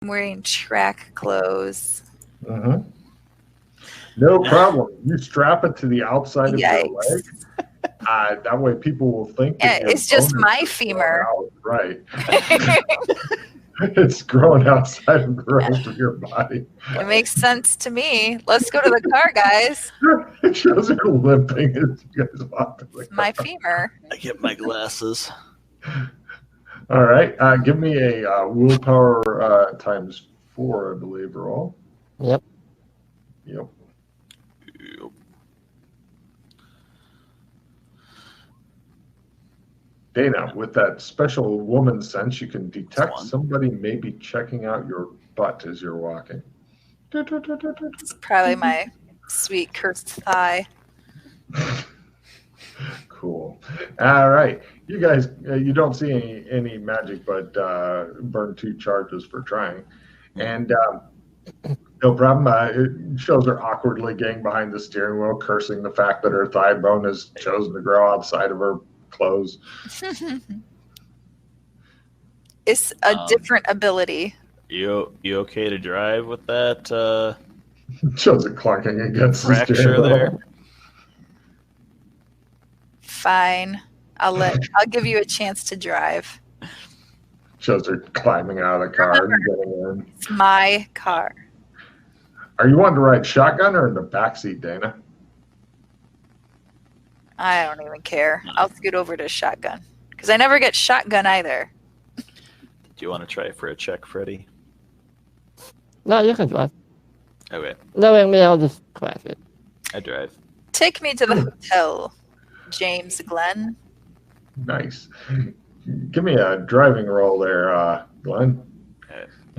I'm wearing track clothes. Mm-hmm. No problem. You strap it to the outside of your Yikes. leg. That way people will think that your it's just bone my is femur. out. Right. It's growing outside of the rest of your body. It makes sense to me. Let's go to the car, guys. It shows her limping as you guys walk to the It's my femur. I get my glasses. All right. Give me a willpower times 4, I believe, roll. Yep. Yep. Dana, with that special woman sense, you can detect somebody may be checking out your butt as you're walking. It's probably my sweet cursed thigh. Cool. All right. You guys, you don't see any magic, but burn 2 charges for trying. And no problem. It shows her awkwardly getting behind the steering wheel, cursing the fact that her thigh bone has chosen to grow outside of her clothes. It's a different ability. You okay to drive with that? Shows it clunking against the steering Fracture wheel. there. Fine. I'll give you a chance to drive. Shows her climbing out of the car and getting in. It's my car. Are you wanting to ride shotgun or in the backseat, Dana? I don't even care. I'll scoot over to shotgun. Because I never get shotgun either. Do you want to try for a check, Freddy? No, you can drive. Okay. Knowing me, I'll just crash it. I drive. Take me to the hotel, James Glenn. Nice. Give me a driving roll there, Glenn.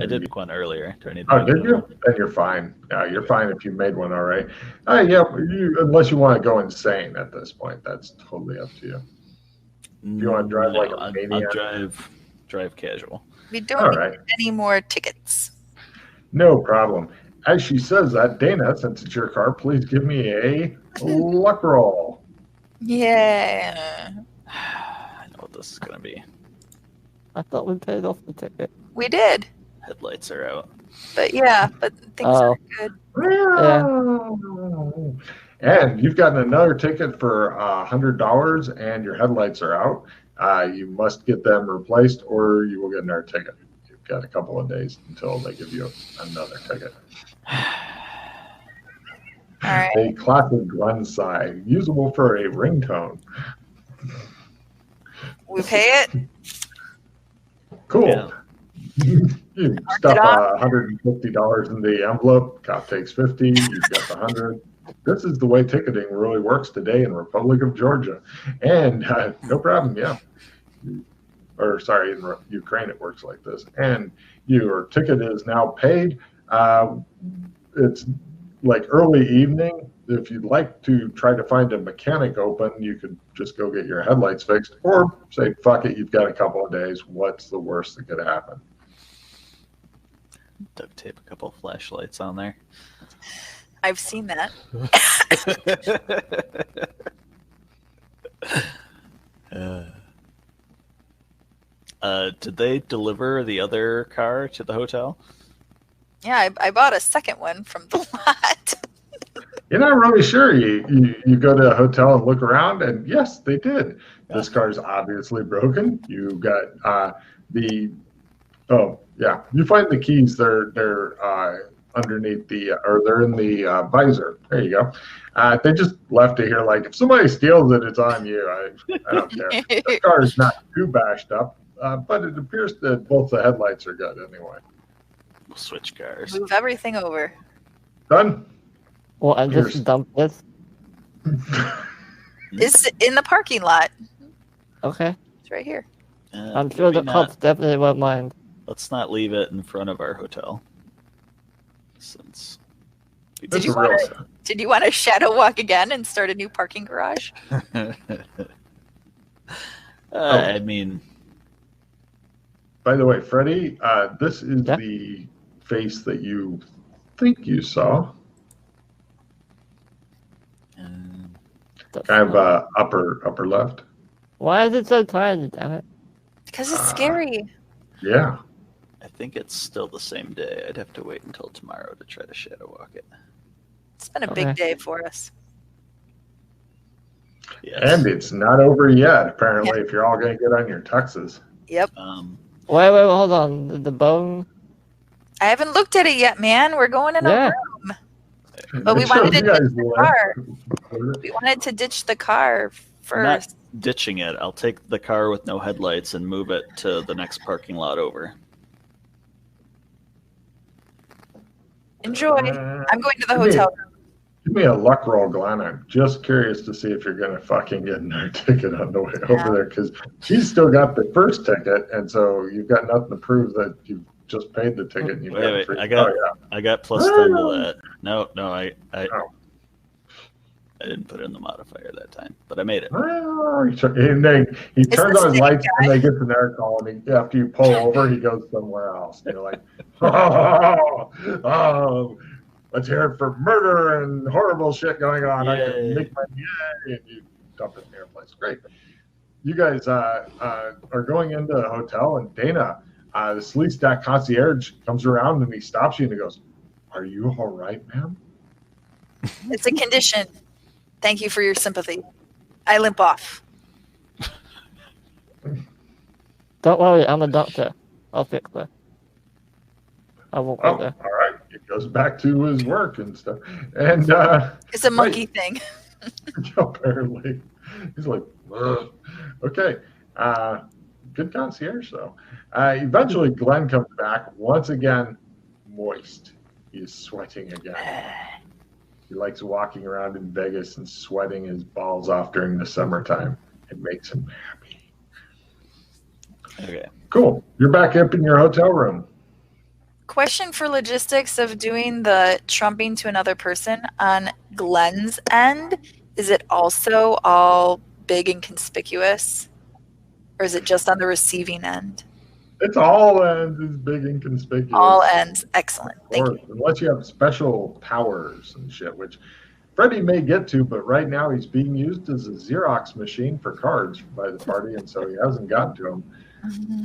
I did one earlier. Do I need Oh, did you? Then you're fine. Yeah, you're fine if you made one all right. Yeah, unless you want to go insane at this point. That's totally up to you. If you want to drive like a maniac. I'll drive casual. We don't need any more tickets. No problem. As she says that, Dana, since it's your car, please give me a luck roll. Yeah. I know what this is going to be. I thought we paid off the ticket. We did. Headlights are out. But things are good. Yeah. And you've gotten another ticket for $100 and your headlights are out. You must get them replaced or you will get another ticket. You've got a couple of days until they give you another ticket. All right. A classic Glen sigh, usable for a ringtone. We pay it? Cool. Yeah. You stuff $150 in the envelope. Cop takes 50. You've got the 100. This is the way ticketing really works today in Republic of Georgia, and no problem. Yeah, or sorry, in Ukraine it works like this. And your ticket is now paid. It's like early evening. If you'd like to try to find a mechanic open, you could just go get your headlights fixed, or say, "Fuck it, you've got a couple of days. What's the worst that could happen?" Duct tape a couple flashlights on there. I've seen that. Did they deliver the other car to the hotel? Yeah, I bought a second one from the lot. You're not really sure. You go to a hotel and look around, and yes, they did. This car's obviously broken. You got you find the keys. They're underneath they're in the visor. There you go. They just left it here. Like if somebody steals it, it's on you. I don't care. The car is not too bashed up, but it appears that both the headlights are good anyway. We'll switch cars. Move everything over. Done. Well, I just dumped this. It's in the parking lot. Okay. It's right here. I'm sure the cops definitely won't mind. Let's not leave it in front of our hotel. Since Did you want to shadow walk again and start a new parking garage? I mean, by the way, Freddie, this is the face that you think you saw. Kind of upper left. Why is it so tiny, damn it? Because it's scary. Yeah. I think it's still the same day. I'd have to wait until tomorrow to try to shadow walk it. It's been a big day for us. Yes. And it's not over yet, apparently, if you're all going to get on your tuxes. Yep. Wait, hold on. The bone. I haven't looked at it yet, man. We're going in a room. But we It shows wanted to you ditch guys the won. car. We wanted to ditch the car I'm not first. ditching it. I'll take the car with no headlights and move it to the next parking lot over. Enjoy. I'm going to the hotel room. Give me a luck roll, Glenn. I'm just curious to see if you're going to fucking get another ticket on the way over there, because she's still got the first ticket, and so you've got nothing to prove that you've just paid the ticket. And you've Wait, free. I got plus 10 to that. No, I didn't put in the modifier that time, but I made it. And then he turns on his lights, and they get the air call, and after you pull over, he goes somewhere else. And you're like, oh, let's hear it for murder and horrible shit going on. Yay. I can make my and you dump it in the airplanes. Great. You guys are going into the hotel, and Dana, the sleaze stack concierge, comes around and he stops you and he goes, "Are you all right, ma'am?" It's a condition. Thank you for your sympathy. I limp off. Don't worry, I'm a doctor. I'll fix it. I won't go there. All right. He goes back to his work and stuff. And it's a monkey thing. Apparently. He's like, ugh. Okay. Good concierge, though. Eventually, Glenn comes back, once again, moist. He's sweating again. He likes walking around in Vegas and sweating his balls off during the summertime. It makes him happy. Okay. Cool. You're back up in your hotel room. Question for logistics of doing the trumping to another person on Glenn's end. Is it also all big and conspicuous? Or is it just on the receiving end? It's all ends is big and conspicuous. All ends. Excellent. Thank you. Unless you have special powers and shit, which Freddie may get to, but right now he's being used as a Xerox machine for cards by the party, and so he hasn't gotten to them. Mm-hmm.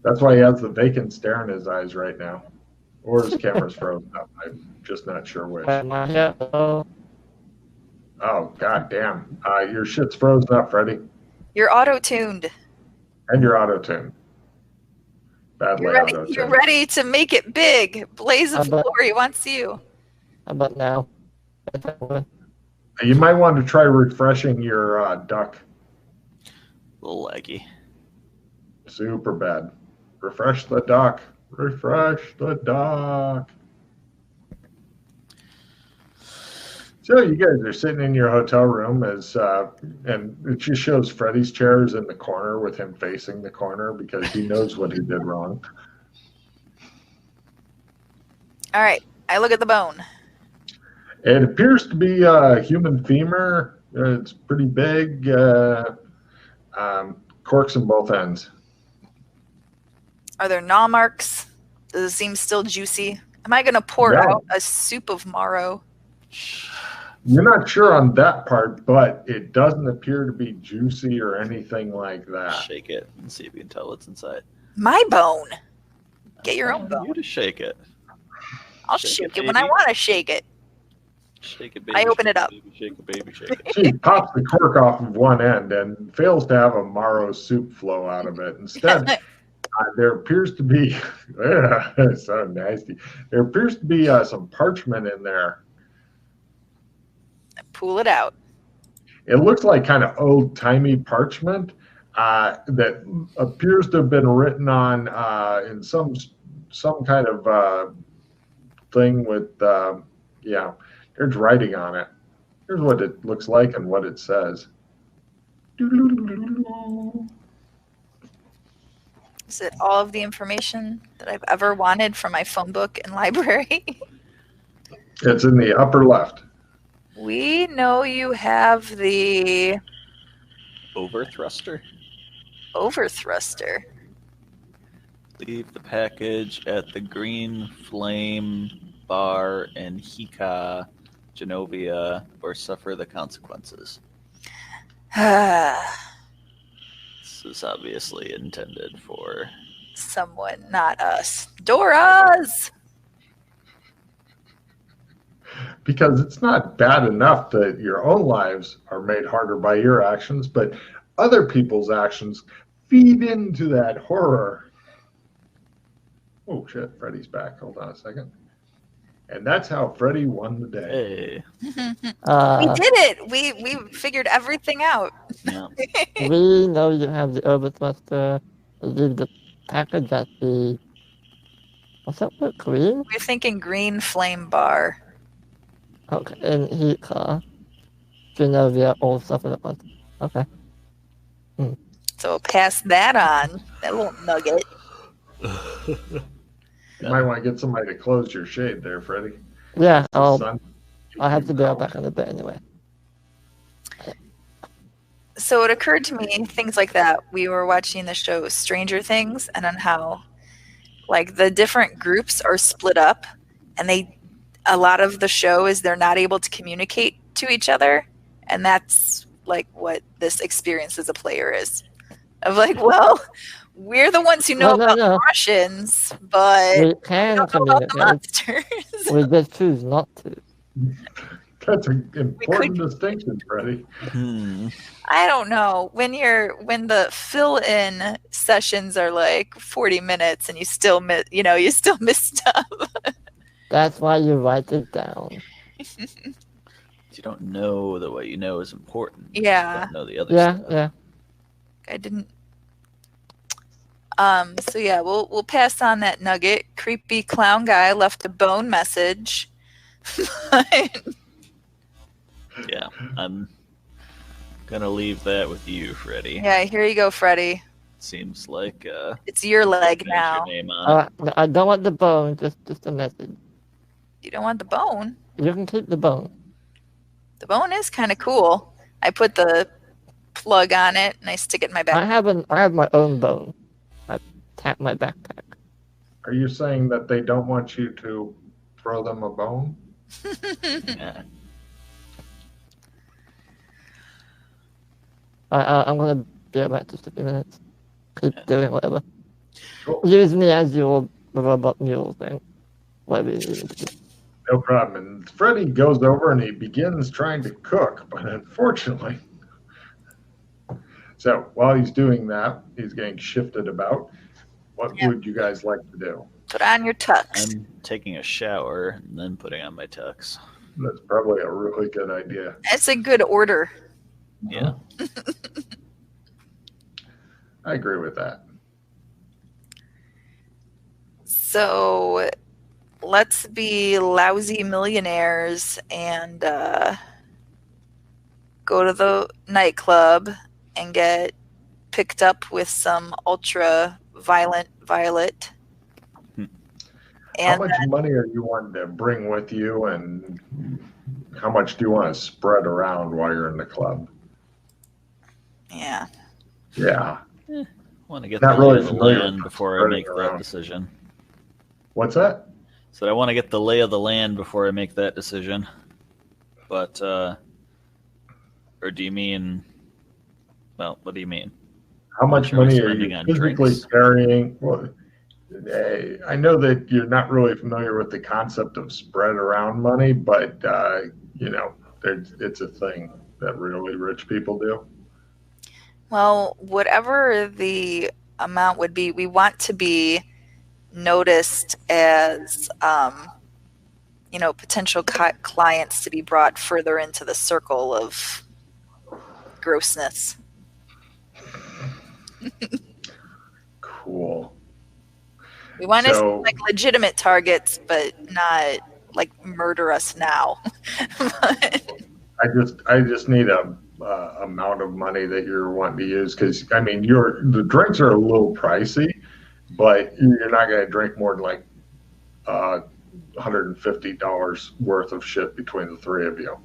That's why he has the vacant stare in his eyes right now. Or his camera's frozen up. I'm just not sure which. Oh, god damn. Your shit's frozen up, Freddie. You're auto-tuned. And you're auto-tuned. Badly auto-tuned. You're ready to make it big. Blaze of Glory wants you. How about now? You might want to try refreshing your duck. A little laggy. Super bad. Refresh the dock. Refresh the dock. So you guys are sitting in your hotel room and it just shows Freddie's chair is in the corner with him facing the corner because he knows what he did wrong. All right. I look at the bone. It appears to be a human femur. It's pretty big. Corks in both ends. Are there gnaw marks? Does it seem still juicy? Am I going to pour out a soup of marrow? You're not sure on that part, but it doesn't appear to be juicy or anything like that. Shake it and see if you can tell what's inside. My bone. Get your own bone. You to shake it. I'll shake it when I want to shake it. Shake it, baby. I open it up. Baby, shake it, baby, shake it. She pops the cork off of one end and fails to have a marrow soup flow out of it. Instead, there appears to be so nasty. There appears to be some parchment in there. Pull it out. It looks like kind of old-timey parchment that appears to have been written on in some kind of thing with there's writing on it. Here's what it looks like and what it says. Is it all of the information that I've ever wanted from my phone book and library? It's in the upper left. We know you have the Overthruster. Overthruster. Leave the package at the Green Flame Bar in Hika, Genovia, or suffer the consequences. Ah. This is obviously intended for someone, not us. Dora's! Because it's not bad enough that your own lives are made harder by your actions, but other people's actions feed into that horror. Oh shit, Freddy's back. Hold on a second. And that's how Freddy won the day. Hey. We did it! We figured everything out. Yeah. We know you have the Herbert Buster. Leave the package at the. What's that word? Green? We're thinking green flame bar. Okay, and he Genovia all stuff at once. Okay. So pass that on. That little nugget. You might want to get somebody to close your shade there, Freddy. Yeah, The I'll sun- have to bail back on the bed anyway. So it occurred to me, things like that. We were watching the show Stranger Things, and on how, like, the different groups are split up, and a lot of the show is they're not able to communicate to each other, and that's like what this experience as a player is. Of like, well, we're the ones who know about the Russians, but We we can don't know about the communicate. monsters. We just choose not to. That's an important distinction, Freddy. I don't know. When the fill-in sessions are like 40 minutes and you still miss stuff. That's why you write it down. You don't know that what you know is important. Yeah. You don't know the other stuff. Yeah. I didn't. So yeah, we'll pass on that nugget. Creepy clown guy left a bone message. Yeah, I'm gonna leave that with you, Freddy. Yeah, here you go, Freddy. Seems like It's your leg there's now. your name on it. I don't want the bone, just a message. You don't want the bone. You can keep the bone. The bone is kind of cool. I put the plug on it and I stick it in my back. I have my own bone. I tap my backpack. Are you saying that they don't want you to throw them a bone? Yeah. I'm gonna be about just a few minutes. Keep doing whatever. Cool. Use me as your robot mule thing. Whatever you need to do. No problem. And Freddy goes over and he begins trying to cook, but unfortunately. So while he's doing that, he's getting shifted about. What would you guys like to do? Put on your tux. I'm taking a shower and then putting on my tux. That's probably a really good idea. That's a good order. Yeah. I agree with that. So let's be lousy millionaires and go to the nightclub and get picked up with some ultra violent Violet. How much money are you wanting to bring with you, and how much do you want to spread around while you're in the club? Yeah. Yeah. I want to get Not the lay really of the familiar land with before I spreading make that around. decision. What's that? So I want to get the lay of the land before I make that decision. But, or do you mean? Well, what do you mean? How much How much money are are we spending you on physically drinks? carrying? Well, I know that you're not really familiar with the concept of spread around money, but it's a thing that really rich people do. Well, whatever the amount would be, we want to be noticed as, potential clients to be brought further into the circle of grossness. Cool. We want to So- see like legitimate targets, but not like murder us now. I just need a amount of money that you're wanting to use, because I mean the drinks are a little pricey, but you're not going to drink more than like $150 worth of shit between the three of you.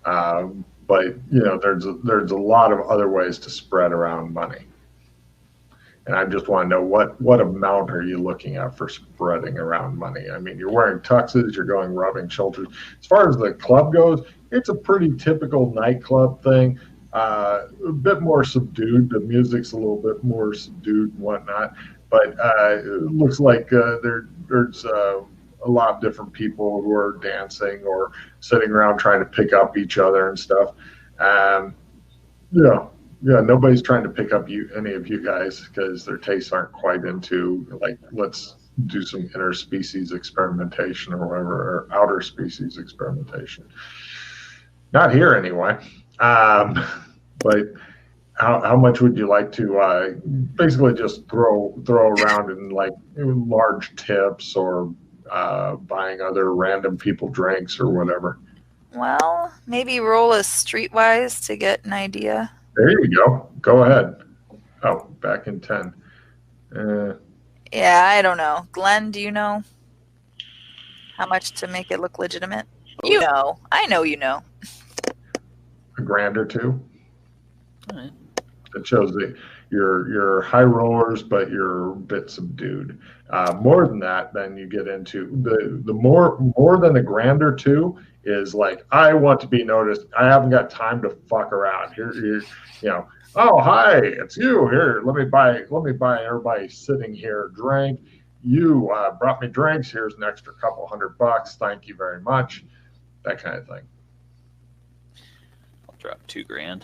But there's a lot of other ways to spread around money, and I just want to know what amount are you looking at for spreading around money? I mean, you're wearing tuxes, you're going rubbing shoulders. As far as the club goes, it's a pretty typical nightclub thing. a bit more subdued. The music's a little bit more subdued and whatnot, but it looks like there's a lot of different people who are dancing or sitting around trying to pick up each other and stuff. Um, yeah, yeah. Nobody's trying to pick up any of you guys because their tastes aren't quite into like let's do some interspecies experimentation or whatever, or outer species experimentation. Not here anyway. But how much would you like to basically just throw around in like large tips or buying other random people drinks or whatever? Well, maybe roll a streetwise to get an idea. There you go. Go ahead. Oh, back in 10. Yeah, I don't know. Glenn, do you know how much to make it look legitimate? You know. I know you know. A grand or two. All right. It shows that you're high rollers, but you're a bit subdued. More than that, then you get into the more than a grand or two is like I want to be noticed. I haven't got time to fuck around. Here, you know. Oh, hi, it's you. Here, let me buy everybody sitting here a drink. You brought me drinks. Here's an extra couple $100. Thank you very much. That kind of thing. I'll drop $2,000.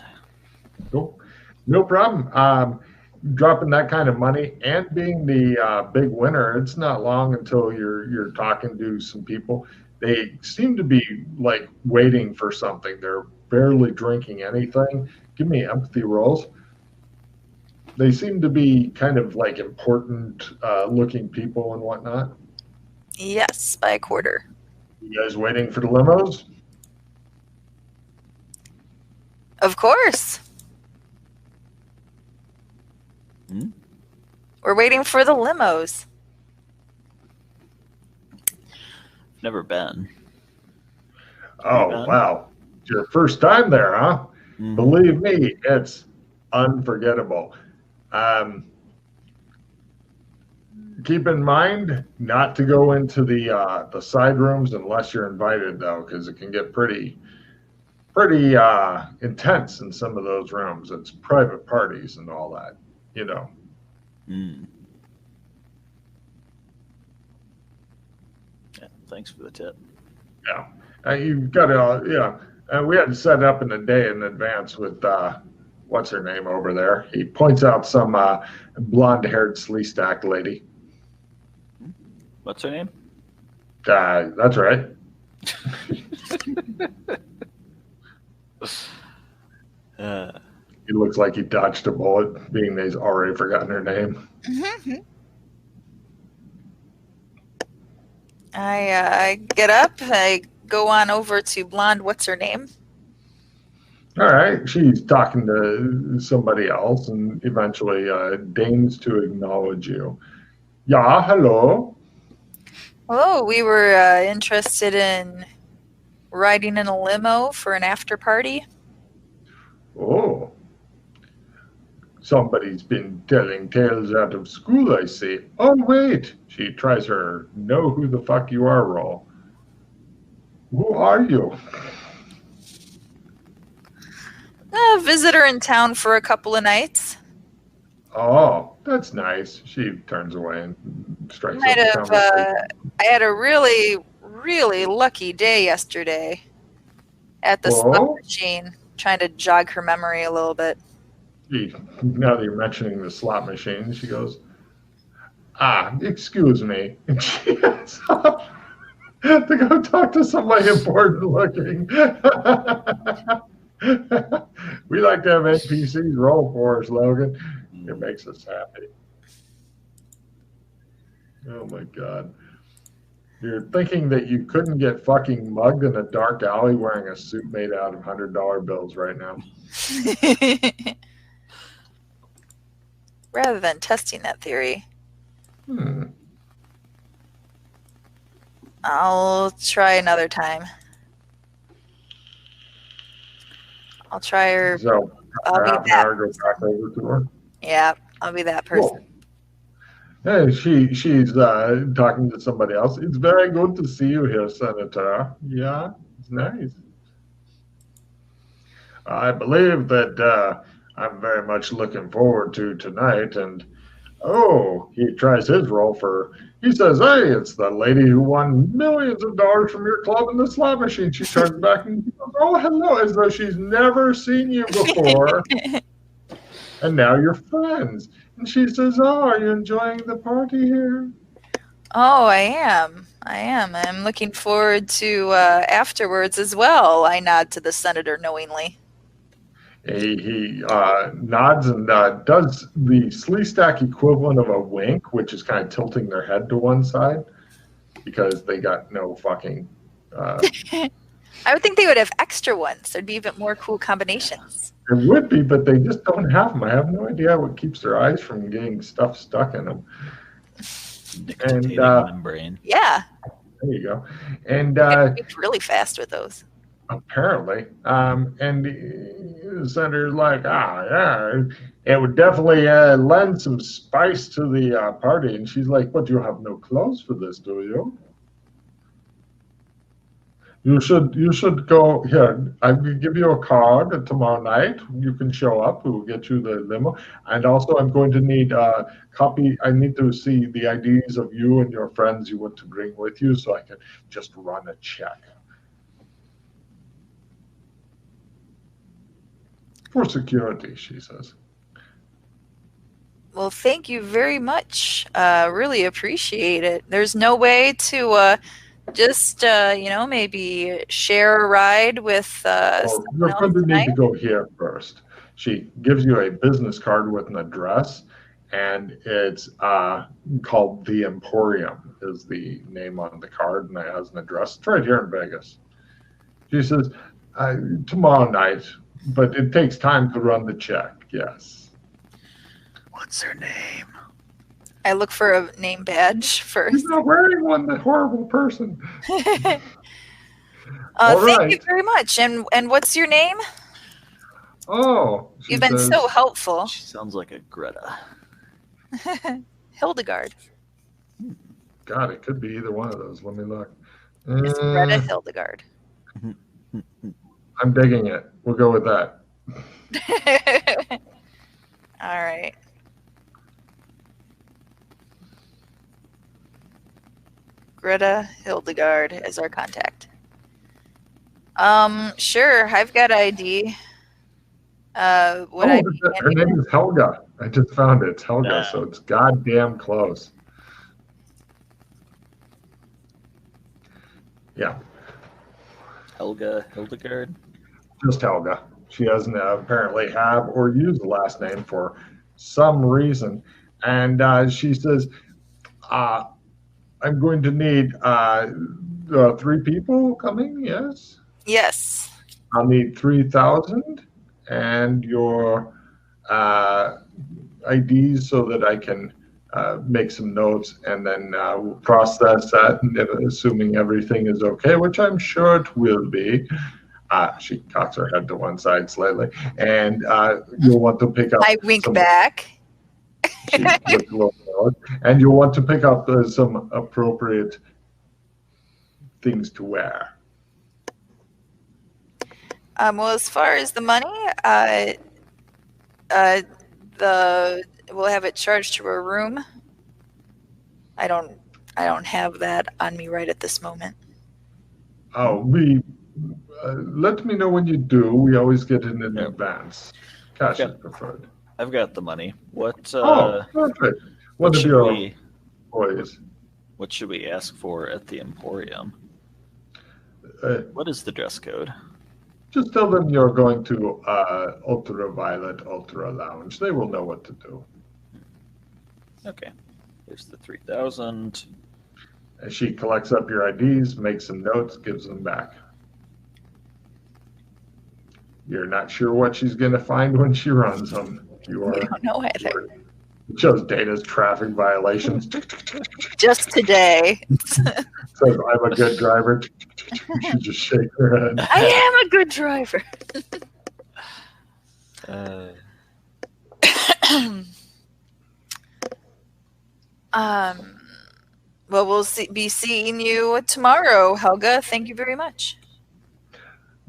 Cool. No problem. Dropping that kind of money and being the big winner, it's not long until you're talking to some people. They seem to be like waiting for something. They're barely drinking anything. Give me empathy rolls. They seem to be kind of like important looking people and whatnot. Yes, by a quarter. You guys waiting for the limos? Of course. Hmm? We're waiting for the limos. Never been. Oh, wow. It's your first time there, huh? Mhm. Believe me, it's unforgettable. Keep in mind not to go into the side rooms unless you're invited, though, because it can get pretty intense in some of those rooms. It's private parties and all that, you know. Mm. Yeah, thanks for the tip. Yeah, you've got to. Yeah, we had to set it up in a day in advance with what's her name over there. He points out some blonde-haired sleestack lady. What's her name? That's right. He looks like he dodged a bullet, being that he's already forgotten her name. I get up. I go on over to Blonde. What's her name? All right, she's talking to somebody else and eventually deigns to acknowledge you. Yeah, hello. Oh, we were interested in riding in a limo for an after party. Oh, somebody's been telling tales out of school, I see. Oh, wait. She tries her know who the fuck you are roll. Who are you? A visitor in town for a couple of nights. Oh, that's nice. She turns away and strikes Might up the have. conversation. I had a really, really lucky day yesterday at the slot machine. Trying to jog her memory a little bit. Now that you're mentioning the slot machine, she goes, excuse me. And she gets up to go talk to somebody important looking. We like to have NPCs roll for us, Logan. It makes us happy. Oh my God. You're thinking that you couldn't get fucking mugged in a dark alley wearing a suit made out of $100 bills right now. Rather than testing that theory, I'll try another time. I'll try her. So I'll be half an that. hour, go back over to her. Yeah, I'll be that person. Cool. Hey, she's talking to somebody else. It's very good to see you here, Senator. Yeah, it's nice. I believe that I'm very much looking forward to tonight. And oh, he tries his roll for. He says, "Hey, it's the lady who won millions of dollars from your club in the slot machine." She turns back and goes, "Oh, hello," as though she's never seen you before, and now you're friends. And she says, "Oh, are you enjoying the party here?" Oh, I am. I'm looking forward to afterwards as well. I nod to the senator knowingly. He nods and does the Sleestack equivalent of a wink, which is kind of tilting their head to one side because they got no fucking. I would think they would have extra ones. There'd be even more cool combinations. There would be, but they just don't have them. I have no idea what keeps their eyes from getting stuff stuck in them. Nicotine membrane. Yeah. There you go. And It's really fast with those. apparently, and the senator's like, yeah, it would definitely lend some spice to the party. And she's like, but you have no clothes for this, do you? You should go here. I will give you a card tomorrow night. You can show up. We will get you the limo. And also, I'm going to need a copy. I need to see the IDs of you and your friends you want to bring with you, so I can just run a check for security. She says. Well, thank you very much. Really appreciate it. There's no way to just maybe share a ride with Well, you're going to need to go here first. She gives you a business card with an address, and it's called the Emporium is the name on the card, and it has an address. It's right here in Vegas. She says, tomorrow night, but it takes time to run the check, yes. What's her name? I look for a name badge first. She's not wearing one, the horrible person. Thank right. you very much. And what's your name? Oh, You've been so helpful. She sounds like a Greta. Hildegard. God, it could be either one of those. Let me look. It's Greta Hildegard. I'm digging it. We'll go with that. All right. Greta Hildegard as our contact. Sure, I've got ID. Her name is Helga. I just found it. It's Helga, so it's goddamn close. Yeah. Hildegard? Just Helga. She doesn't apparently have or use the last name for some reason. And she says, I'm going to need 3 people coming, yes? Yes. I'll need 3,000 and your IDs so that I can make some notes and then process that, and assuming everything is okay, which I'm sure it will be. She cocks her head to one side slightly, and you'll want to pick up. I wink back. She looks a little forward, and you'll want to pick up some appropriate things to wear. Well, as far as the money, we'll have it charged to a room. I don't have that on me right at this moment. Oh, let me know when you do. We always get it in advance. Cash is preferred. I've got the money. What? Perfect. One of your employees. What should we ask for at the Emporium? What is the dress code? Just tell them you're going to Ultraviolet Ultra Lounge. They will know what to do. Okay. There's the 3,000. And she collects up your IDs, makes some notes, gives them back. You're not sure what she's going to find when she runs them. You are. I don't know either. It shows Dana's traffic violations. Just today. Says, I'm a good driver. She just shakes her head. I am a good driver. Well, we'll be seeing you tomorrow, Helga. Thank you very much.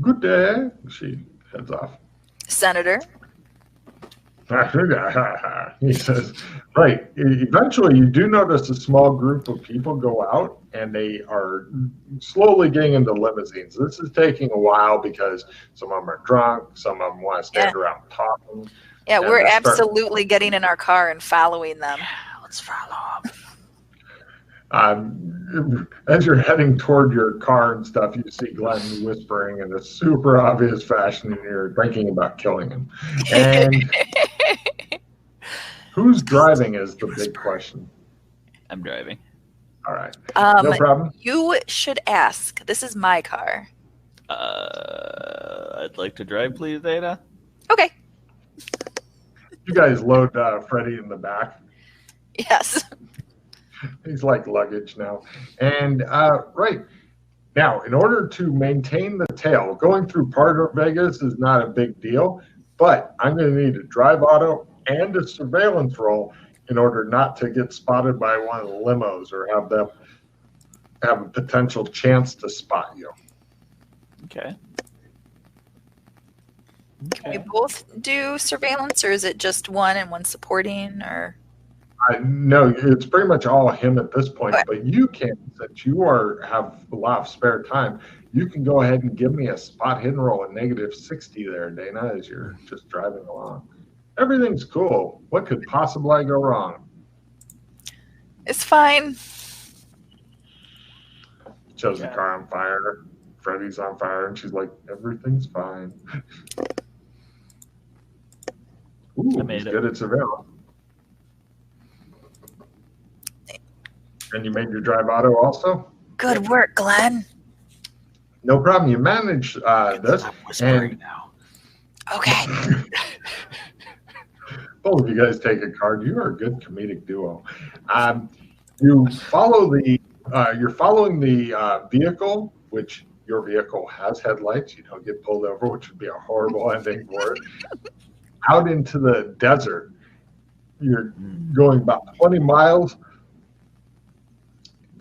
Good day. She heads off. Senator. He says, right. Eventually, you do notice a small group of people go out, and they are slowly getting into limousines. This is taking a while because some of them are drunk, some of them want to stand around talking. Yeah, And we're they're absolutely getting in our car and following them. Let's follow them. As you're heading toward your car and stuff, you see Glenn whispering in a super obvious fashion, and you're thinking about killing him. And who's driving is the big question. I'm driving. All right. No problem. You should ask. This is my car. I'd like to drive, please, Dana. Okay. You guys load Freddie in the back. Yes. He's like luggage now. And right now, in order to maintain the tail, going through part of Vegas is not a big deal, but I'm going to need a drive auto and a surveillance roll in order not to get spotted by one of the limos or have them have a potential chance to spot you. Okay. Can we both do surveillance, or is it just one and one supporting? Or No, it's pretty much all him at this point. Okay. But you can, since you have a lot of spare time, you can go ahead and give me a spot hidden roll at -60 there, Dana, as you're just driving along. Everything's cool. What could possibly go wrong? it's fine. Shows the car on fire. Freddie's on fire, and she's like, "Everything's fine." Ooh, I made he's it. good at surveillance. And you made your drive auto also? Good work, Glenn. No problem. You managed this. I'm whispering And now. Okay. both of you guys take a card. You are a good comedic duo. You follow the. You're following the vehicle, which your vehicle has headlights. You don't get pulled over, which would be a horrible ending for it. Out into the desert. You're going about 20 miles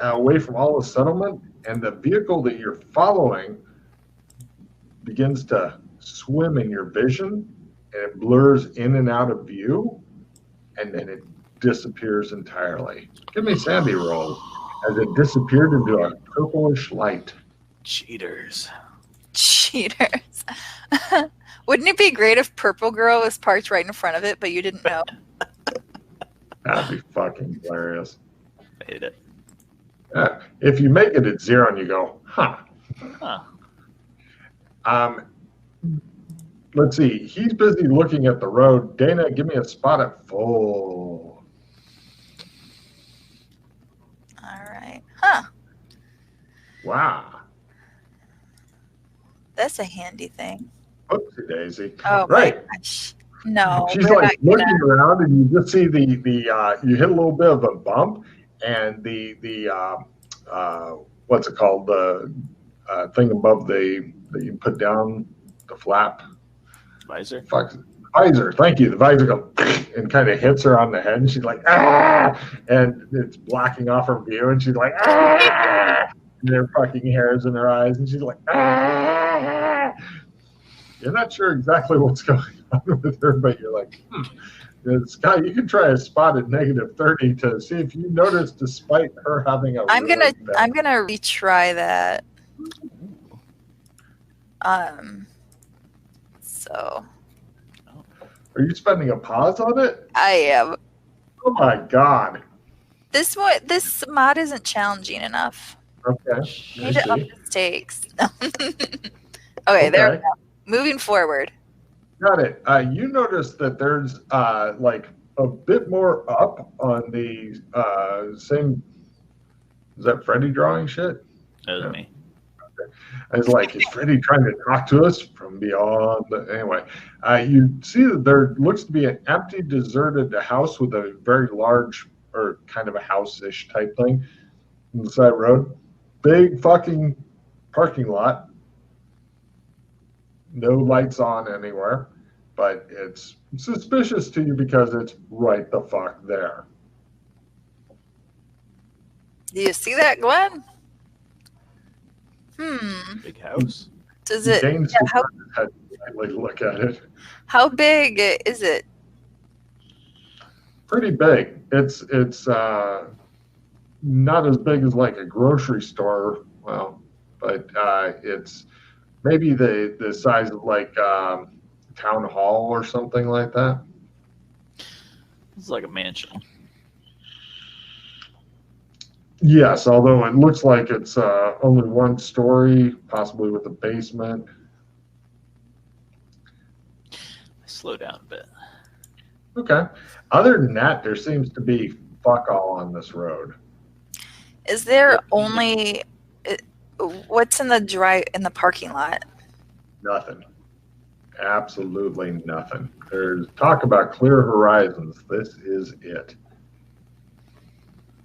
away from all the settlement, and the vehicle that you're following begins to swim in your vision, and it blurs in and out of view, and then it disappears entirely. Give me Sandy roll as it disappeared into a purplish light. Cheaters. Cheaters. Wouldn't it be great if Purple Girl was parked right in front of it, but you didn't know? That'd be fucking hilarious. Made it. If you make it at 0 and you go, huh. Let's see. He's busy looking at the road. Dana, give me a spot at full. All right. Huh. Wow. That's a handy thing. Oopsie daisy. Oh, right. my gosh. No. She's we're like not looking around, and you just see the you hit a little bit of a bump, and the what's it called, the thing above that you put down the flap. Visor. Fuck. Visor. Thank you. The visor goes and kind of hits her on the head, and she's like, ah, and it's blocking off her view, and she's like, ah, and there are fucking hairs in her eyes, and she's like, ah. You're not sure exactly what's going on with her, but you're like, Scott, you can try a spot at -30 to see if you notice, despite her having a. I'm gonna retry that. So. Are you spending a pause on it? I am. Oh my god. This mod isn't challenging enough. Okay. You need to up the stakes. Okay, there we go. Moving forward. Got it. You notice that there's like a bit more up on the same. Is that Freddie drawing shit? That was me. Okay. I was like, is Freddie trying to talk to us from beyond? Anyway, you see that there looks to be an empty, deserted house with a very large, or kind of a house-ish type thing on the side road. Big fucking parking lot. No lights on anywhere, but it's suspicious to you because it's right the fuck there. Do you see that, Glenn? Big house. Does it? James Yeah, nightly look at it. How big is it? Pretty big. It's not as big as like a grocery store. Well, but it's maybe the size of like town hall or something like that. It's like a mansion. Yes, although it looks like it's only one story, possibly with a basement. Slow down a bit. Okay. Other than that, there seems to be fuck all on this road. Is there only what's in the parking lot? Nothing. Absolutely nothing. There's talk about clear horizons. This is it.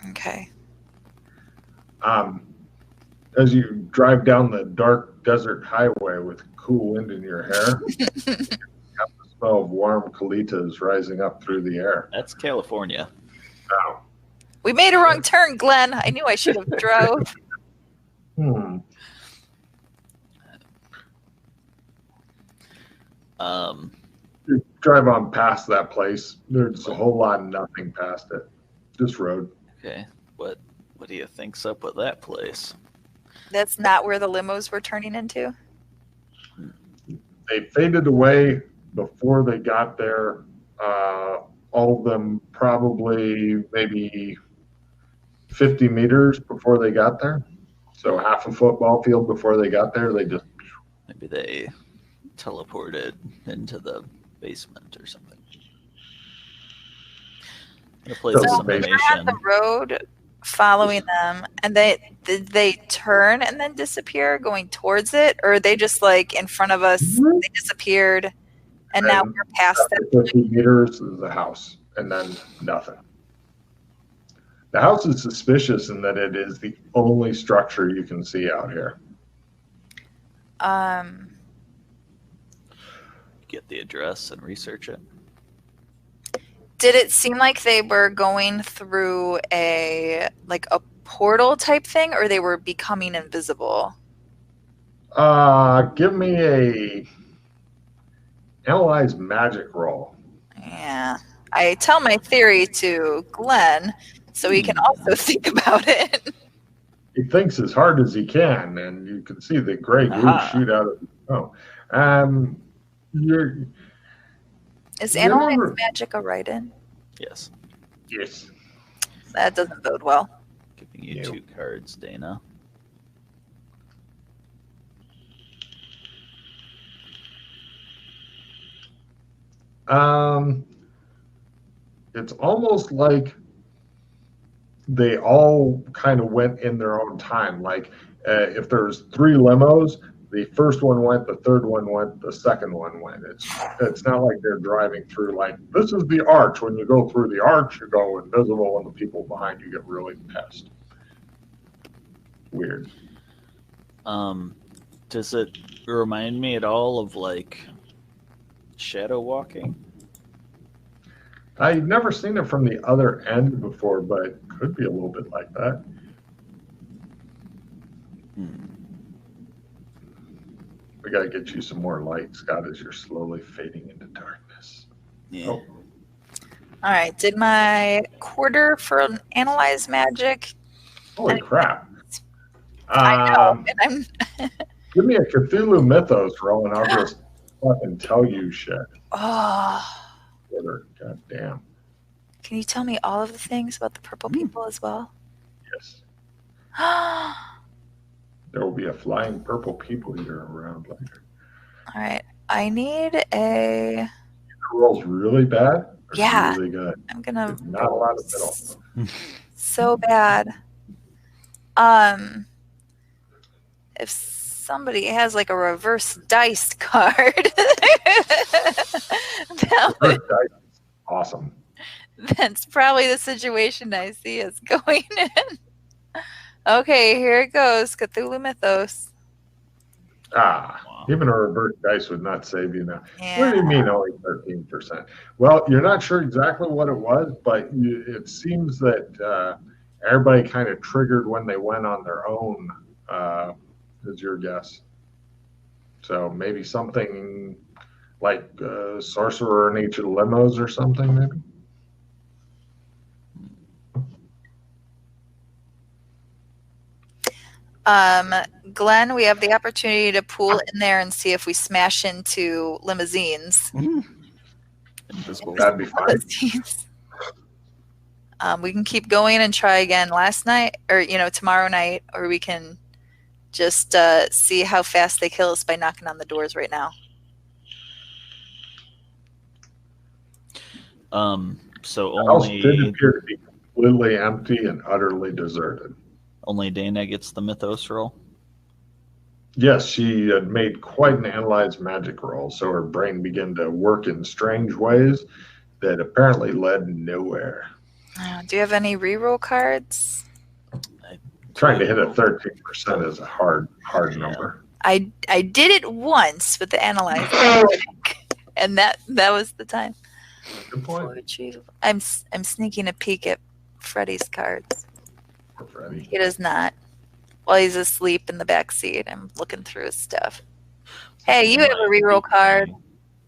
Okay. As you drive down the dark desert highway with cool wind in your hair, you have the smell of warm colitas rising up through the air. That's California. Now, We made a wrong turn, Glenn. I knew I should have drove. You drive on past that place. There's a whole lot of nothing past it. Just road. Okay. What do you think's up with that place? That's not where the limos were turning into? They faded away before they got there. All of them probably maybe 50 meters before they got there. So half a football field before they got there, they just... Maybe they teleported into the basement or something. The place So is the a basement- They're on formation. the road following them, and they turn and then disappear going towards it, or are they just like in front of us? They disappeared, and now And we're past after them. 50 meters is the house, and then nothing. The house is suspicious in that it is the only structure you can see out here. Get the address and research it. Did it seem like they were going through a portal type thing, or they were becoming invisible? Give me a analyze magic roll. Yeah. I tell my theory to Glenn so he can also think about it. He thinks as hard as he can, and you can see the gray goo Aha. shoot out of his phone. Is You analyze remember- magic a write-in? Yes. Yes. That doesn't bode well. Giving you Ew. 2 cards, Dana. It's almost like they all kind of went in their own time. Like if there's 3 limos, the first one went, the third one went, the second one went. It's not like they're driving through like, this is the arch. When you go through the arch, you go invisible and the people behind you get really pissed. Weird. Does it remind me at all of like shadow walking? I've never seen it from the other end before, but it could be a little bit like that. We got to get you some more light, Scott, as you're slowly fading into darkness. Yeah. Oh. All right. Did my quarter for analyze magic? Holy crap. I know. And I'm. Give me a Cthulhu Mythos roll and I'll just fucking tell you shit. Oh. God damn. Can you tell me all of the things about the purple people as well? Yes. All There will be a flying purple people eater around later. right. I need a. The roll's really bad or Yeah. really good. I'm gonna. Not a lot of middle. So bad. If somebody has like a reverse dice card, that would, Awesome. that's probably the situation I see us going in. Okay, here it goes. Cthulhu Mythos. Wow. Even a reverse dice would not save you now. Yeah. What do you mean only 13%? Well, you're not sure exactly what it was, but it seems that everybody kind of triggered when they went on their own, is your guess. So maybe something Like Sorcerer in each of the limos or something, maybe? Glenn, we have the opportunity to pool in there and see if we smash into limousines. Invisible. That'd be fine. Limousines. We can keep going and try again last night, or tomorrow night, or we can just see how fast they kill us by knocking on the doors right now. So The house only did appear to be completely empty and utterly deserted. only Dana gets the mythos roll. Yes, she had made quite an analyzed magic roll, so her brain began to work in strange ways that apparently led nowhere. Do you have any reroll cards? Trying to hit a 13% is a hard number. I did it once with the analyzer, and that was the time. Good point. I'm sneaking a peek at Freddy's cards. For Freddy. He does not. While he's asleep in the back seat, I'm looking through his stuff. Hey, you have a reroll card.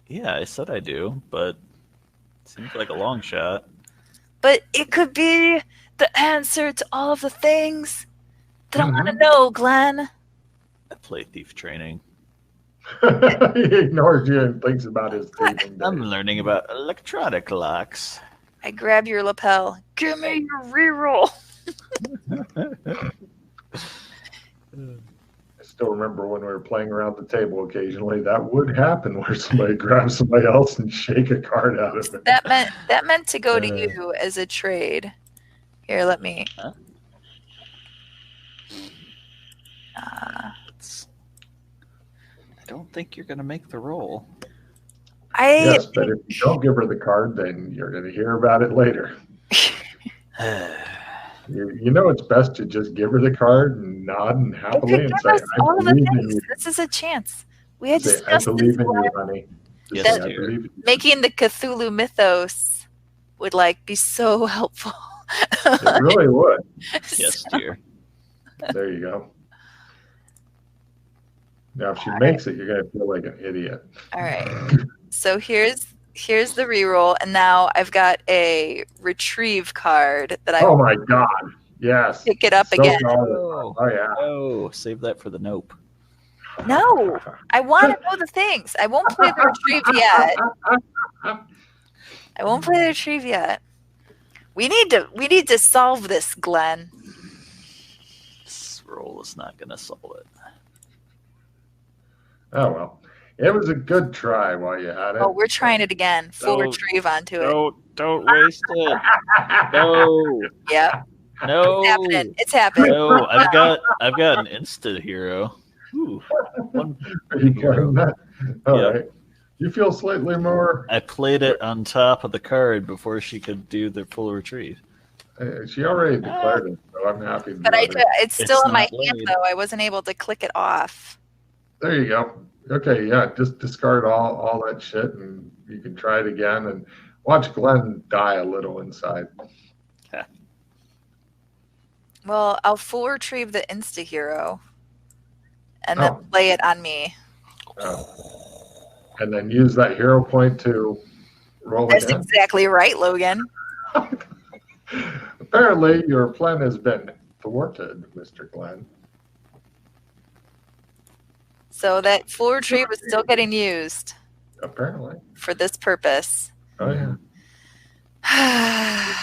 Yeah, I said I do, but it seems like a long shot. But it could be the answer to all of the things that I want to know, Glenn. I play thief training. He ignores you and thinks about his thieving I'm days. learning about electronic locks. I grab your lapel. Give me your reroll. I still remember when we were playing around the table occasionally, that would happen where somebody grabs somebody else and shake a card out of it. That meant to go to you as a trade. Here, let me. Huh? I don't think you're going to make the roll. Yes, but if you don't give her the card, then you're going to hear about it later. You know it's best to just give her the card and nod and happily and say, all I of the believe in things. you. This is a chance. We had Say, I discussed believe this. in you, honey. Just Yes, say, I dear. believe in you. Making the Cthulhu mythos would be so helpful. It really would. Yes, dear. There you go. Now, if she makes it, you're going to feel like an idiot. All right. So here's the reroll, and now I've got a retrieve card that I Oh my God. Yes. pick it up So again. Oh, yeah. Oh, save that for the nope. No, I want to know the things. I won't play the retrieve yet. I won't play the retrieve yet. We need to solve this, Glenn. This roll is not going to solve it. Oh, well. It was a good try while you had it. Oh, we're trying it again. Full Don't- retrieve onto it. Don't waste it. No, Yep, no, it's happening. It's happening. no. I've got an insta hero. Ooh, one Are you playing that? All Yeah. right. You feel slightly more. I played it on top of the card before she could do the full retrieve. She already declared it, so I'm happy. To But let her. it's still It's in my not hand, laid. though. I wasn't able to click it off. There you go. Okay, yeah, just discard all that shit, and you can try it again, and watch Glenn die a little inside. Well, I'll full retrieve the insta hero, and then Oh. play it on me. And then use that hero point to roll That's again. exactly right, Logan. Apparently, your plan has been thwarted, Mr. Glenn. So that full retrieve is still getting used Apparently. for this purpose. Oh, yeah.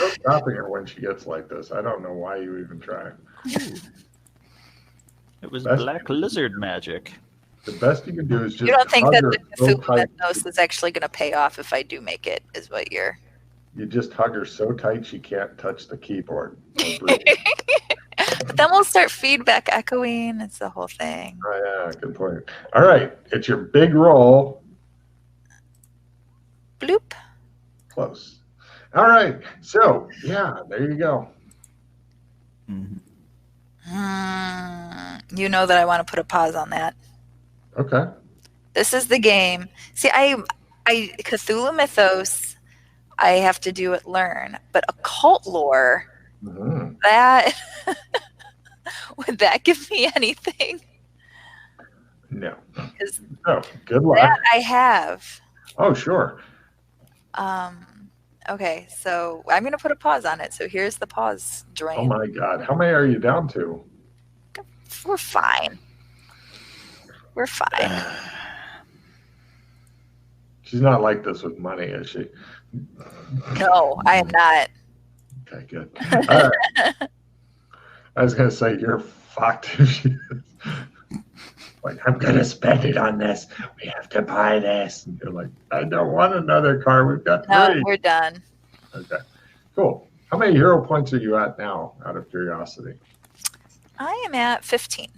No stopping her when she gets like this. I don't know why you even try. It was That's- black lizard magic. The best you can do is just You don't think hug that her the so Cthulhu tight. mythos is actually going to pay off if I do make it, is what you're... You just hug her so tight she can't touch the keyboard. or breathe. But then we'll start feedback echoing. It's the whole thing. Oh, yeah, good point. All right, it's your big roll. Bloop. Close. All right, so yeah, there you go. Mhm. You know that I want to put a pause on that. Okay. This is the game. See, I Cthulhu mythos, I have to do it learn, but occult lore, Mhm. that would that give me anything? No. 'Cause Oh, good luck. that I have. Oh, sure. Okay, so I'm going to put a pause on it. So here's the pause drain. Oh my God. How many are you down to? We're fine. We're fine. She's not like this with money, is she? No, I am not. Okay, good. All right. I was going to say, you're fucked if she is. Like, I'm going to spend it on this. We have to buy this. And you're like, I don't want another car. We've got No, three. we're done. Okay, cool. How many hero points are you at now, out of curiosity? I am at 15.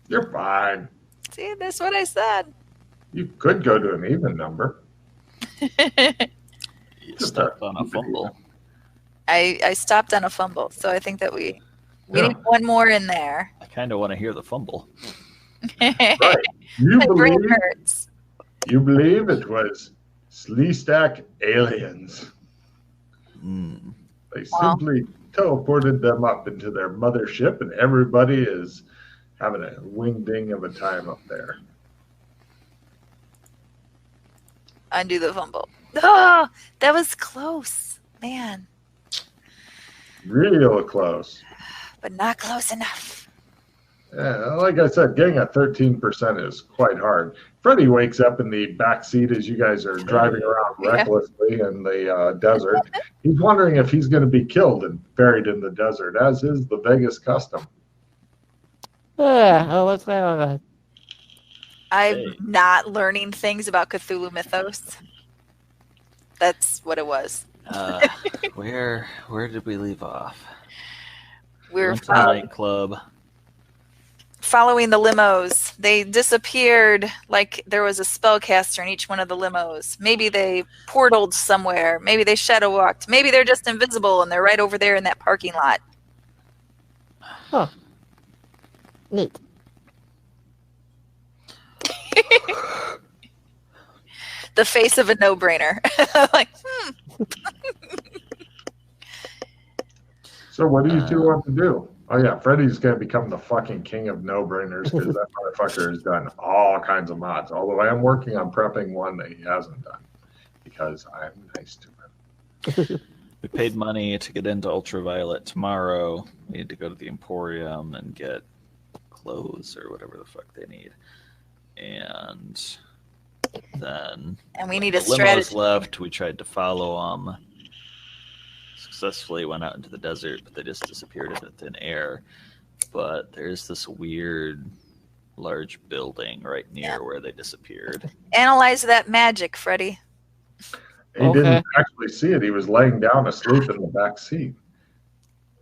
You're fine. See, that's what I said. You could go to an even number. You Just stuck on a fumble. I stopped on a fumble, so I think that we Yeah. need one more in there. I kind of want to hear the fumble. Right. You My brain believe, hurts. you believe it was Sleestack aliens. Mm. They Wow. simply teleported them up into their mothership, and everybody is having a wing-ding of a time up there. Undo the fumble. Oh, that was close, man, Real close. but not close enough. Yeah, like I said, getting a 13% is quite hard. Freddie wakes up in the back seat as you guys are driving around Yeah. recklessly in the desert. He's wondering if he's going to be killed and buried in the desert, as is the Vegas custom. Yeah, oh, what's going on? I'm Hey. not learning things about Cthulhu mythos. That's what it was. Where did we leave off? We're Went to the nightclub. following the limos. They disappeared like there was a spellcaster in each one of the limos. Maybe they portaled somewhere. Maybe they shadow walked. Maybe they're just invisible and they're right over there in that parking lot. Neat. The face of a no-brainer. Like, So what do you two want to do? Oh yeah, Freddie's going to become the fucking king of no-brainers because that motherfucker has done all kinds of mods. Although I am working on prepping one that he hasn't done because I'm nice to him. We paid money to get into Ultraviolet tomorrow. We need to go to the Emporium and get clothes or whatever the fuck they need. And then and we when need a the limos strategy. left, we tried to follow them. Successfully went out into the desert, but they just disappeared into thin air. But there's this weird large building right near where they disappeared. Analyze that magic, Freddie. He Okay. didn't actually see it. He was laying down asleep in the back seat.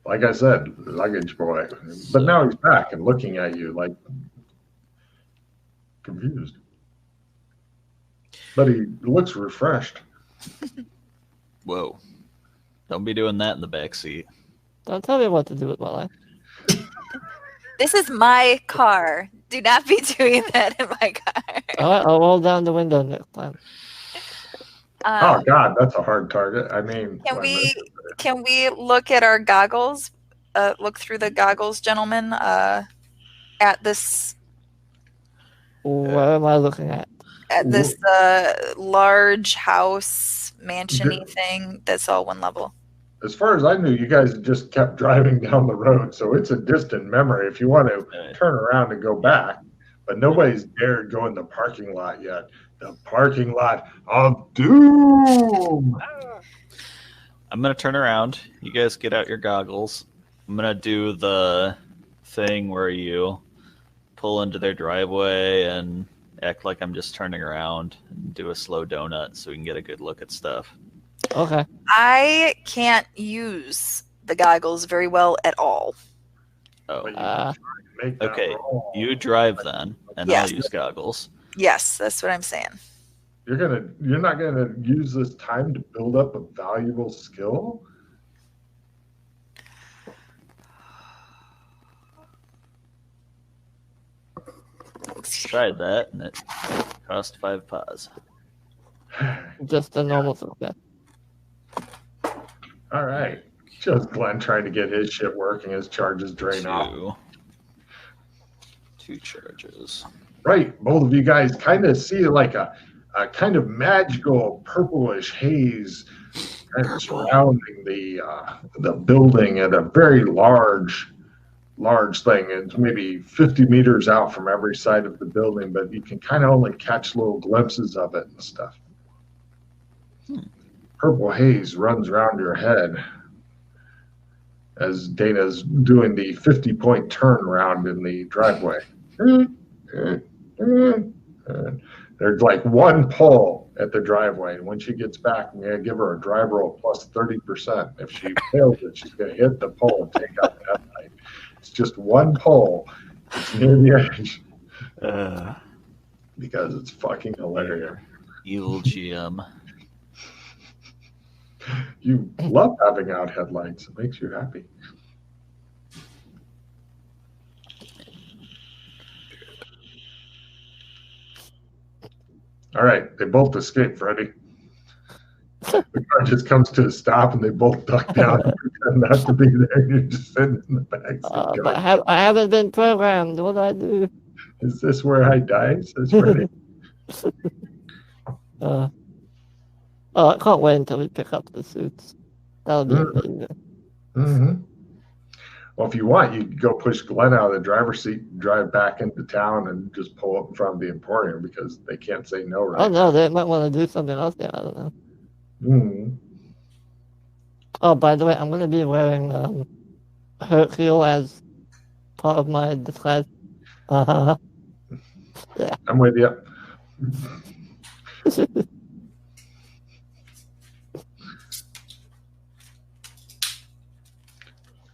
Like I said, luggage boy. But now he's back and looking at you like confused. But he looks refreshed. Whoa. Don't be doing that in the back seat. Don't tell me what to do with my life. This is my car. Do not be doing that in my car. Alright, I'll roll down the window next time. Oh God, that's a hard target. I mean, Can we look at our goggles? Look through the goggles, gentlemen. At this What am I looking at? large house mansion-y thing that's all one level. as far as I knew, you guys just kept driving down the road, so it's a distant memory if you want to turn around and go back. But nobody's dared go in the parking lot yet. The parking lot of doom. I'm going to turn around. You guys get out your goggles. I'm going to do the thing where you pull into their driveway and act like I'm just turning around and do a slow donut so we can get a good look at stuff. Okay. I can't use the goggles very well at all. Oh, Make that okay. roll. You drive then, and Yes. I'll use goggles. Yes, that's what I'm saying. You're not gonna use this time to build up a valuable skill. Tried that, and it cost 5 pause. Just a normal success. All right. Just Glenn trying to get his shit working. His charges drain off. 2 charges. Right. Both of you guys kind of see like a a kind of magical purplish haze kind of surrounding the building at a very large thing. It's maybe 50 meters out from every side of the building, but you can kind of only catch little glimpses of it and stuff. Purple haze runs around your head as Dana's doing the 50-point turn around in the driveway. There's like one pull at the driveway, and when she gets back, I'm going to give her a drive roll plus 30%. If she fails it, she's going to hit the pole and take out the headlight. It's just one pole. It's near the edge. Because it's fucking hilarious. Evil GM. You love having out headlights. It makes you happy. All right, they both escape, Freddy. The car just comes to a stop, and they both duck down and pretend not to be there. You're just sitting in the back seat. But I haven't been programmed. What do I do? Is this where I die? Says Freddy. I can't wait until we pick up the suits. That'll be amazing. Mm-hmm. Well, if you want, you can go push Glenn out of the driver's seat and drive back into town and just pull up in front of the Emporium because they can't say no, right? Oh, no, they might want to do something else there. I don't know. Mm-hmm. Oh, by the way, I'm going to be wearing Hercule as part of my disguise. Yeah. I'm with you.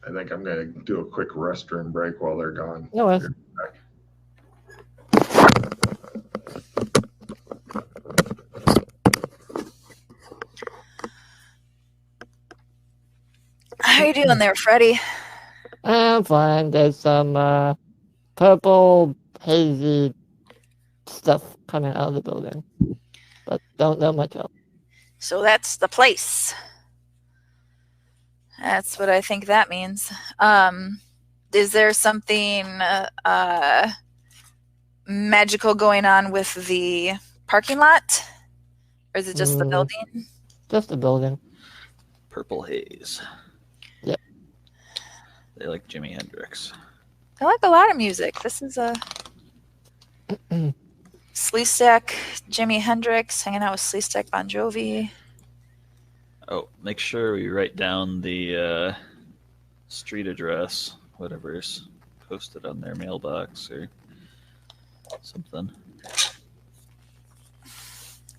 I think I'm going to do a quick restroom break while they're gone. No worries. How you doing there, Freddy? I'm fine. There's some purple, hazy stuff coming out of the building. But don't know much else. So that's the place. That's what I think that means. Is there something magical going on with the parking lot? Or is it just the building? Just the building. Purple haze. Yep. They like Jimi Hendrix. I like a lot of music. This is a Sleestack, Jimi Hendrix, hanging out with Sleestack Bon Jovi. Oh, make sure we write down the street address, whatever's posted on their mailbox or something.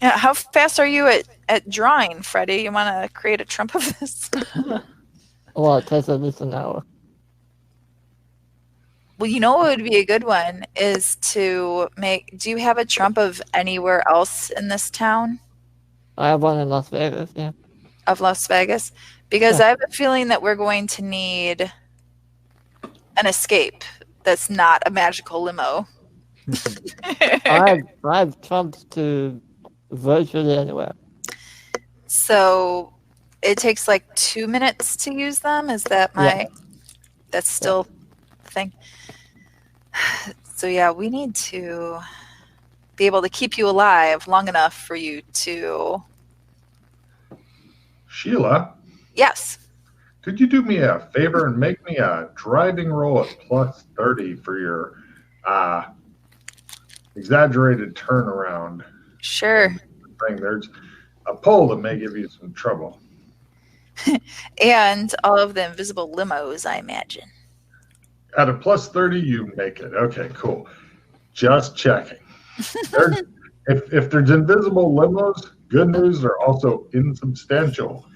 Yeah, how fast are you at drawing, Freddie? You want to create a Trump of this? Well, it takes at least an hour. Well, you know what would be a good one is to make... Do you have a Trump of anywhere else in this town? I have one in Las Vegas, yeah. Of Las Vegas? Because Yeah. I have a feeling that we're going to need an escape that's not a magical limo. I have Trumps to virtually anywhere. So it takes like 2 minutes to use them? Is that my... Yeah. That's still the thing? So yeah, we need to be able to keep you alive long enough for you to... Sheila, Yes. could you do me a favor and make me a driving roll at plus 30 for your exaggerated turnaround Sure. thing? There's a pole that may give you some trouble. And all of the invisible limos, I imagine. At a plus 30, you make it. Okay, cool. Just checking. If there's invisible limos, good news, they're also insubstantial.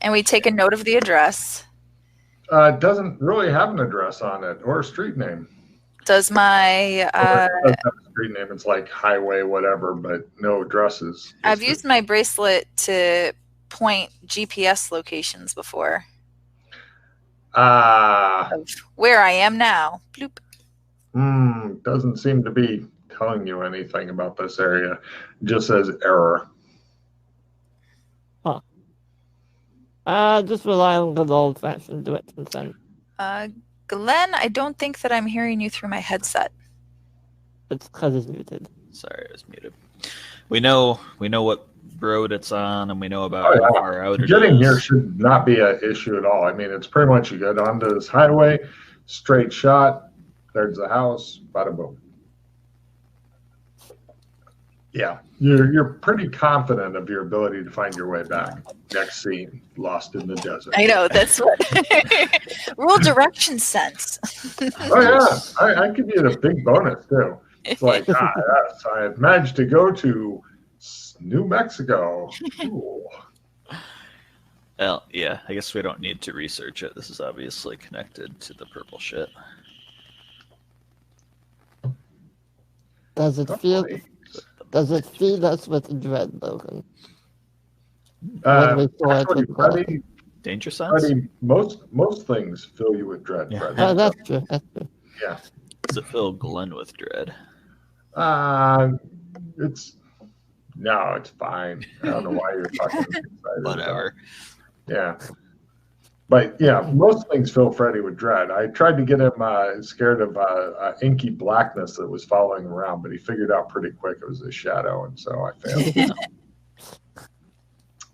And we take a note of the address. It doesn't really have an address on it or a street name. Does my... It does have a street name. It's like highway, whatever, but no addresses. I've used my bracelet to point GPS locations before of where I am now. Bloop. Doesn't seem to be telling you anything about this area. It just says error. Just rely on good old-fashioned do it consent. Glenn, I don't think that I'm hearing you through my headset. It's because it's muted. Sorry, I was muted. We know what road it's on, and we know about how far out it Getting is. here should not be an issue at all. I mean, it's pretty much you go onto this highway, straight shot. There's the house. Bada boom. Yeah, you're pretty confident of your ability to find your way back. Next scene, lost in the desert. I know, that's what. Roll direction sense. Oh yeah, I give you the big bonus too. It's like, yes, I've managed to go to New Mexico. Ooh. Well, yeah, I guess we don't need to research it. This is obviously connected to the purple shit. Does it feed us with dread, Logan? Actually, Freddie, Danger signs? Freddie, most things fill you with dread, Yeah. Freddie. Oh, that's true. That's true. Yeah. Does it fill Glenn with dread? It's fine. I don't know why you're fucking excited. Whatever. Yeah. But yeah, most things fill Freddie with dread. I tried to get him scared of inky blackness that was following him around, but he figured out pretty quick it was a shadow, and so I failed.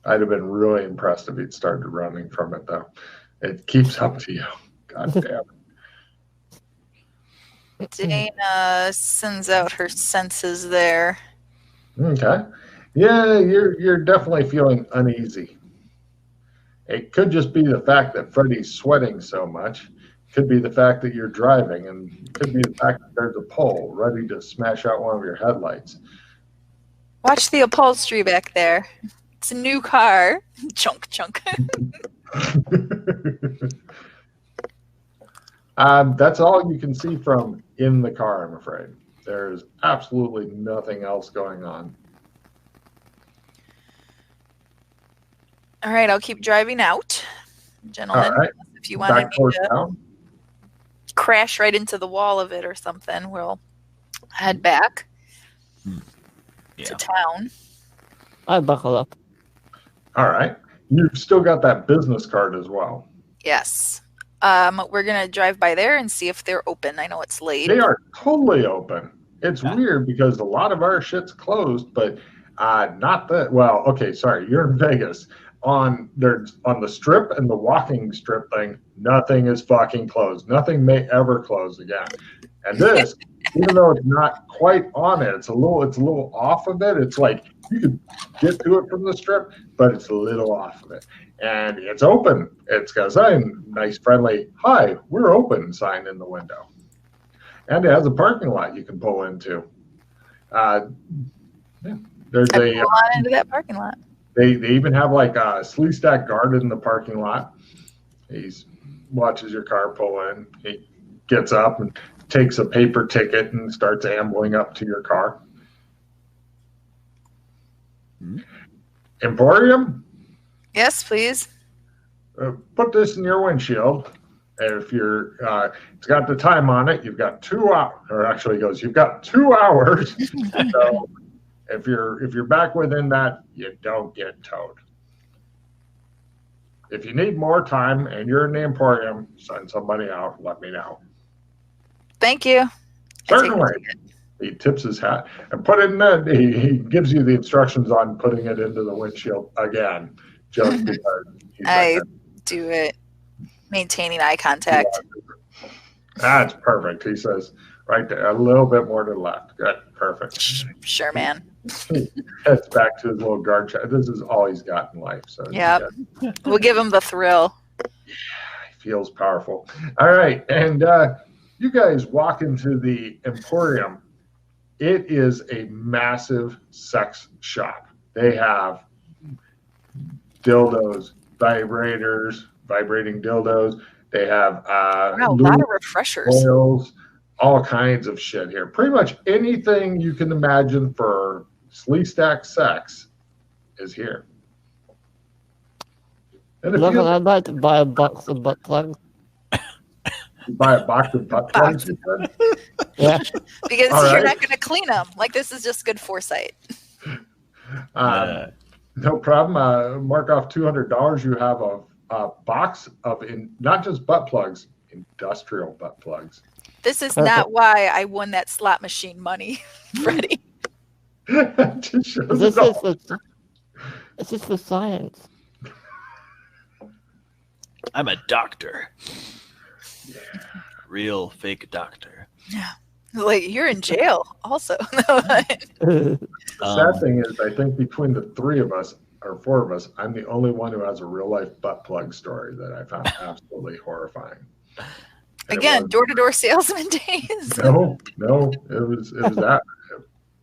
I'd have been really impressed if he'd started running from it, though. It keeps up to you. God damn it. Dana sends out her senses there. Okay. Yeah, you're definitely feeling uneasy. It could just be the fact that Freddie's sweating so much. It could be the fact that you're driving, and it could be the fact that there's a pole ready to smash out one of your headlights. Watch the upholstery back there. It's a new car. Chunk, chunk. That's all you can see from in the car, I'm afraid. There's absolutely nothing else going on. All right, I'll keep driving out, gentlemen. All right. If you wanted Back me towards to town. crash right into the wall of it or something, we'll head back to town. I buckle up. All right. You've still got that business card as well. Yes. We're going to drive by there and see if they're open. I know it's late. They are totally open. It's weird because a lot of our shit's closed, but not that. Well, okay, sorry. You're in Vegas. On the strip and the walking strip thing, nothing is fucking closed. Nothing may ever close again. And this, even though it's not quite on it, it's a little off of it. It's like you could get to it from the strip, but it's a little off of it. And it's open. It's got a sign, nice, friendly, "Hi, we're open" sign in the window. And it has a parking lot you can pull into. There's pull on into that parking lot. They even have like a sleeve stack guard in the parking lot. He watches your car pull in. He gets up and takes a paper ticket and starts ambling up to your car. Emporium? Yes, please. Put this in your windshield. If you're, it's got the time on it. You've got 2 hours, or actually it goes, you've got 2 hours. So if you're back within that, you don't get towed. If you need more time and you're in the Emporium, send somebody out. Let me know. Thank you. Certainly. He tips his hat and put it in there. He gives you the instructions on putting it into the windshield again, just because. I do it. Maintaining eye contact. That's perfect. He says, right there, a little bit more to the left. Good, perfect. Sure, man. He heads back to his little guard check. This is all he's got in life. So yeah, we'll give him the thrill. Yeah, he feels powerful. All right, and you guys walk into the Emporium. It is a massive sex shop. They have dildos, vibrators, vibrating dildos. They have a lot of refreshers, oils, all kinds of shit here. Pretty much anything you can imagine for sleeve stack sex is here. And if I'd like to buy a box of butt plugs. You buy a box of butt plugs, you said? Yeah. Because you're not going to clean them. Like, this is just good foresight. No problem. Mark off $200. You have a box of not just butt plugs, industrial butt plugs. This is not why I won that slot machine money, Freddie. Just shows This it is all. it's just for science. I'm a doctor. Real fake doctor. Yeah. Like, you're in jail also. The sad thing is, I think between the three of us, or four of us, I'm the only one who has a real life butt plug story that I found absolutely horrifying. And Again, door-to-door salesman days. No, it was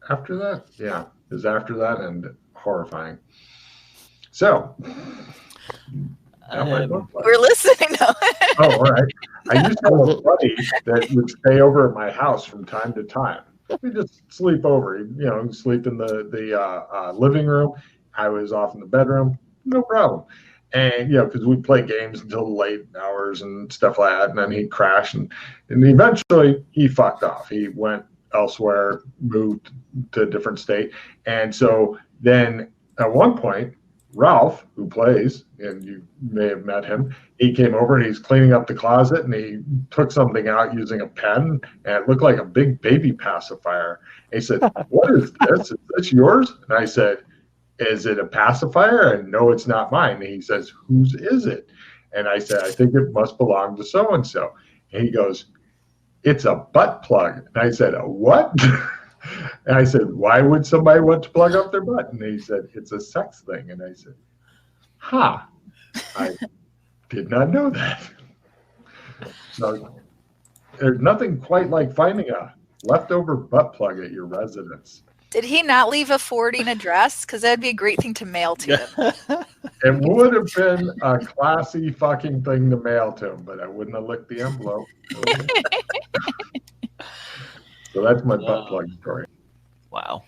after that. Yeah, it was after that and horrifying. So, now my butt plug. We're listening now. Oh, all right. I used to have a buddy that would stay over at my house from time to time. We just sleep over, sleep in the living room. I was off in the bedroom, no problem. And, because we'd play games until late hours and stuff like that. And then he'd crash. And eventually he fucked off. He went elsewhere, moved to a different state. And so then at one point, Ralph, who plays, and you may have met him, he came over and he's cleaning up the closet and he took something out using a pen and it looked like a big baby pacifier. And he said, "What is this? Is this yours?" And I said, "Is it a pacifier?" And no, it's not mine. And he says, "Whose is it?" And I said, "I think it must belong to so-and-so." And he goes, "It's a butt plug." And I said, "A what?" And I said, "Why would somebody want to plug up their butt?" And he said, "It's a sex thing." And I said, I did not know that. So there's nothing quite like finding a leftover butt plug at your residence. Did he not leave a forwarding address? Because that'd be a great thing to mail to him. It would have been a classy fucking thing to mail to him, but I wouldn't have licked the envelope. So that's my butt plug story. Wow.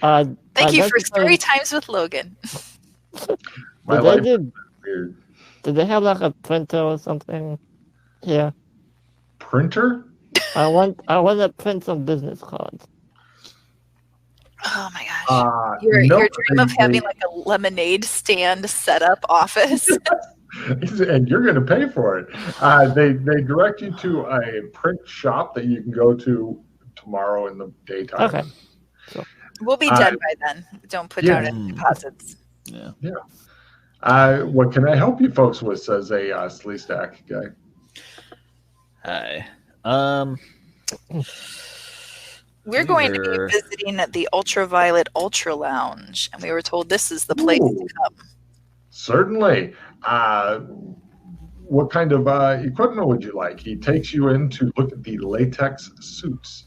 Thank you for story times with Logan. My Did life they is do- weird. Did they have like a printer or something here? Printer? I want to print some business cards. Oh my gosh. Your dream of having like a lemonade stand set up office. And you're going to pay for it. They direct you to a print shop that you can go to tomorrow in the daytime. Okay. We'll be dead by then. Don't put down any deposits. Yeah. What can I help you folks with, says a Slee Stack guy. Hi. We're going to be visiting at the Ultraviolet Ultra Lounge, and we were told this is the place to come. Certainly. What kind of equipment would you like? He takes you in to look at the latex suits